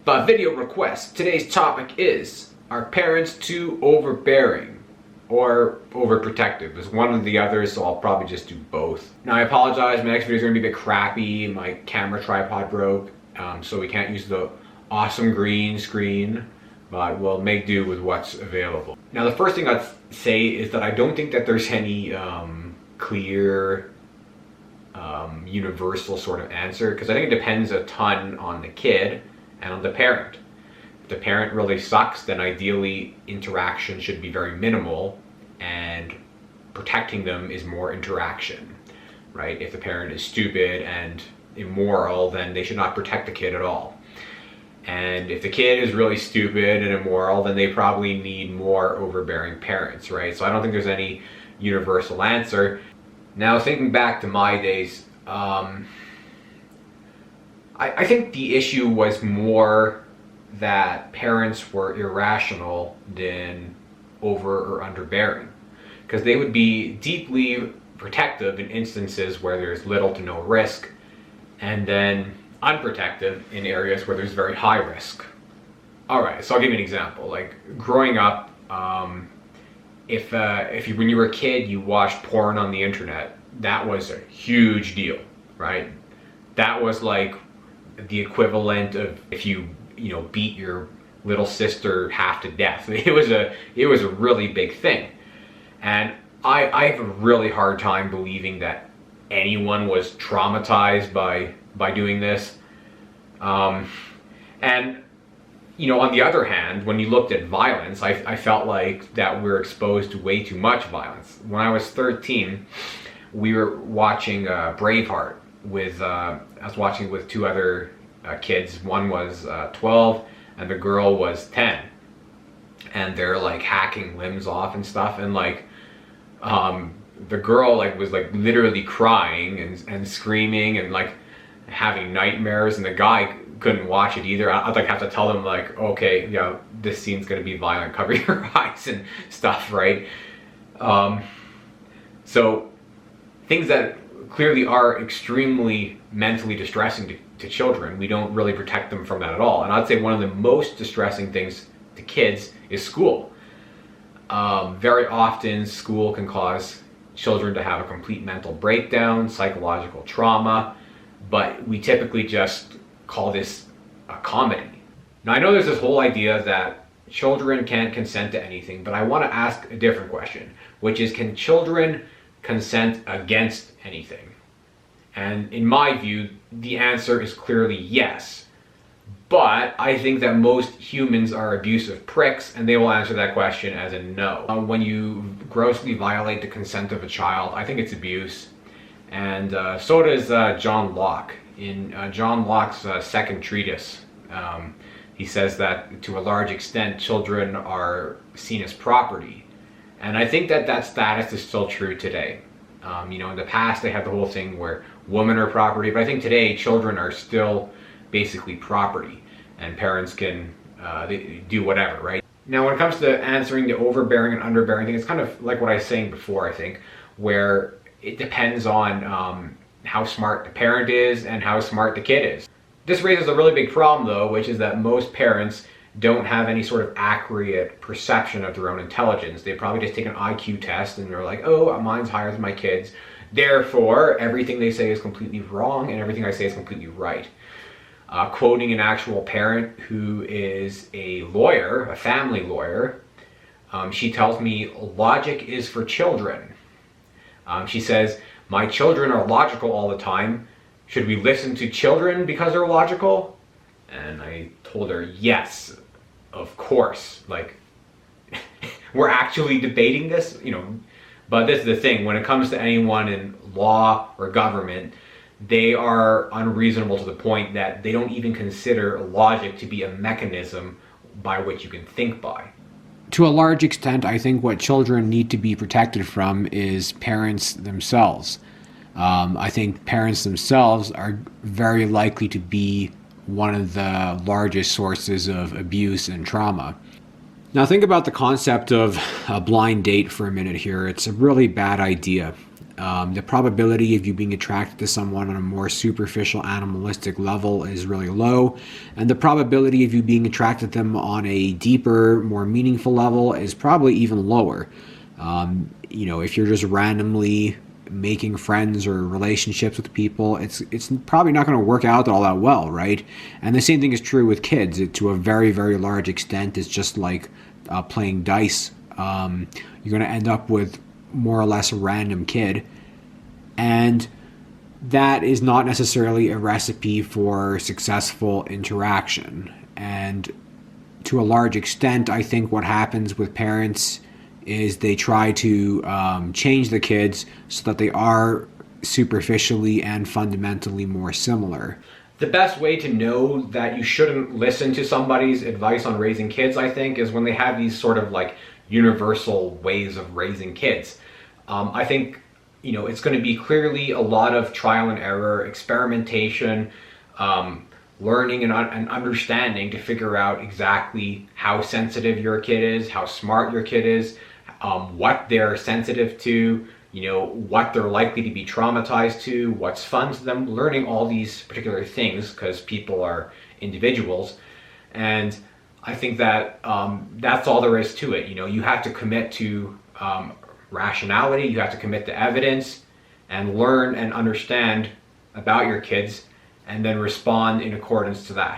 But video request. Today's topic is, are parents too overbearing or overprotective? It's one or the other, so I'll probably just do both. Now I apologize, my next video is going to be a bit crappy. My camera tripod broke, so we can't use the awesome green screen, but we'll make do with what's available. Now the first thing I'd say is that I don't think that there's any clear universal sort of answer, because I think it depends a ton on the kid and on the parent. If the parent really sucks, then ideally interaction should be very minimal and protecting them is more interaction, right? If the parent is stupid and immoral, then they should not protect the kid at all. And if the kid is really stupid and immoral, then they probably need more overbearing parents, right? So I don't think there's any universal answer. Now, thinking back to my days, I think the issue was more that parents were irrational than over or underbearing, because they would be deeply protective in instances where there's little to no risk, and then unprotective in areas where there's very high risk. Alright, so I'll give you an example. Like growing up, if when you were a kid you watched porn on the internet, that was a huge deal, right? That was like the equivalent of if you beat your little sister half to death. It was a really big thing. And I have a really hard time believing that anyone was traumatized by doing this. And on the other hand, when you looked at violence, I felt like that we're exposed to way too much violence. When I was 13, we were watching Braveheart with I was watching it with two other kids. One was 12 and the girl was 10, and they're like hacking limbs off and stuff, and like the girl was literally crying and screaming and like having nightmares, and the guy couldn't watch it either. I'd have to tell them okay, this scene's gonna be violent, cover your eyes and stuff, right? So things that clearly are extremely mentally distressing to children, we don't really protect them from that at all. And I'd say one of the most distressing things to kids is school. Very often school can cause children to have a complete mental breakdown, psychological trauma, but we typically just call this a comedy. Now I know there's this whole idea that children can't consent to anything, but I want to ask a different question, which is, can children consent against anything? And in my view, the answer is clearly yes. But I think that most humans are abusive pricks, and they will answer that question as a no. When you grossly violate the consent of a child, I think it's abuse. And so does John Locke. In John Locke's second treatise, he says that to a large extent children are seen as property. And I think that status is still true today. In the past they had the whole thing where women are property, but I think today children are still basically property, and parents can they do whatever, right? Now when it comes to answering the overbearing and underbearing thing, it's kind of like what I was saying before, I think, where it depends on how smart the parent is and how smart the kid is. This raises a really big problem though, which is that most parents don't have any sort of accurate perception of their own intelligence. They probably just take an IQ test and they're like, oh, mine's higher than my kids, therefore everything they say is completely wrong and everything I say is completely right. Quoting an actual parent who is a lawyer, a family lawyer, she tells me, logic is for children. She says, my children are logical all the time. Should we listen to children because they're logical? And I told her, yes, of course. Like, we're actually debating this, But this is the thing, when it comes to anyone in law or government, they are unreasonable to the point that they don't even consider logic to be a mechanism by which you can think by. To a large extent, I think what children need to be protected from is parents themselves. I think parents themselves are very likely to be one of the largest sources of abuse and trauma. Now think about the concept of a blind date for a minute here. It's a really bad idea. The probability of you being attracted to someone on a more superficial animalistic level is really low, and the probability of you being attracted to them on a deeper, more meaningful level is probably even lower. If you're just randomly making friends or relationships with people, it's probably not going to work out all that well, right? And the same thing is true with kids. To a very, very large extent, it's just like playing dice. You're going to end up with more or less a random kid, and that is not necessarily a recipe for successful interaction. And to a large extent, I think what happens with parents is they try to change the kids so that they are superficially and fundamentally more similar. The best way to know that you shouldn't listen to somebody's advice on raising kids, I think, is when they have these sort of like universal ways of raising kids. I think, it's going to be clearly a lot of trial and error, experimentation, learning and understanding to figure out exactly how sensitive your kid is, how smart your kid is, what they're sensitive to, what they're likely to be traumatized to, what's fun to them, learning all these particular things because people are individuals. And I think that that's all there is to it. You have to commit to rationality, you have to commit to evidence and learn and understand about your kids and then respond in accordance to that.